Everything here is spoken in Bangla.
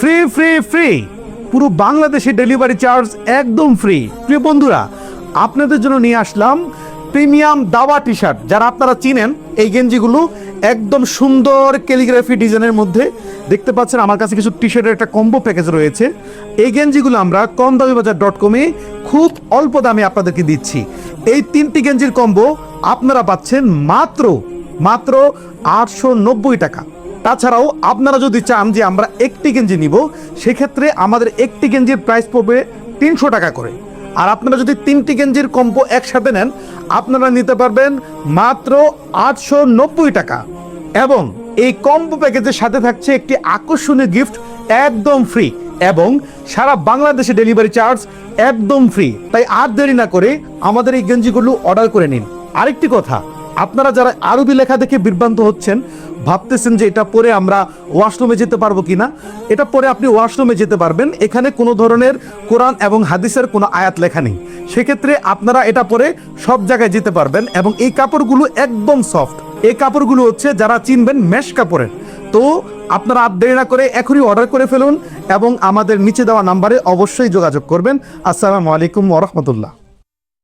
ফ্রি ফ্রি ফ্রি, পুরো বাংলাদেশে ডেলিভারি চার্জ একদম ফ্রি। প্রিয় বন্ধুরা, আপনাদের জন্য নিয়ে আসলাম প্রিমিয়াম দাবা টি শার্ট। যারা আপনারা চিনেন এই গেঞ্জিগুলো একদম সুন্দর ক্যালিগ্রাফি ডিজাইনের মধ্যে দেখতে পাচ্ছেন। আমার কাছে কিছু টি শার্টের একটা কম্বো প্যাকেজ রয়েছে। এই গেঞ্জিগুলো আমরা কমদামিবাজার.com-এ খুব অল্প দামে আপনাদেরকে দিচ্ছি। এই 3টি গেঞ্জির কম্বো আপনারা পাচ্ছেন মাত্র 890 টাকা। তাছাড়াও আপনারা যদি চান যে আমরা একটি গেঞ্জি নিব, সেক্ষেত্রে আমাদের একটি গেঞ্জির প্রাইস পড়বে 300 টাকা করে। আর আপনারা যদি 3টি গেঞ্জির কম্বো একসাথে নেন, আপনারা নিতে পারবেন মাত্র 890 টাকা। এবং এই কম্বো প্যাকেজের সাথে থাকছে একটি আকর্ষণীয় গিফট একদম ফ্রি, এবং সারা বাংলাদেশে ডেলিভারি চার্জ একদম ফ্রি। তাই আর দেরি না করে আমাদের এই গেঞ্জিগুলো অর্ডার করে নিন। আরেকটি কথা, আপনারা যারা আরবি লেখা দেখে বিভ্রান্ত হচ্ছেন, ভাবতেছেন যে এটা পরে আমরা ওয়াশরুমে যেতে পারবো কিনা, এটা পরে আপনি ওয়াশরুমে যেতে পারবেন। এখানে কোনো ধরনের কোরআন এবং হাদিসের কোনো আয়াত লেখা নেই। সেক্ষেত্রে আপনারা এটা পরে সব জায়গায় যেতে পারবেন। এবং এই কাপড়গুলো একদম সফট। এই কাপড়গুলো হচ্ছে যারা চিনবেন মেশ কাপড়ের। তো আপনারা আর দেরি না করে এখনই অর্ডার করে ফেলুন এবং আমাদের নিচে দেওয়া নাম্বারে অবশ্যই যোগাযোগ করবেন। আসসালামু আলাইকুম ওয়া রাহমাতুল্লাহ।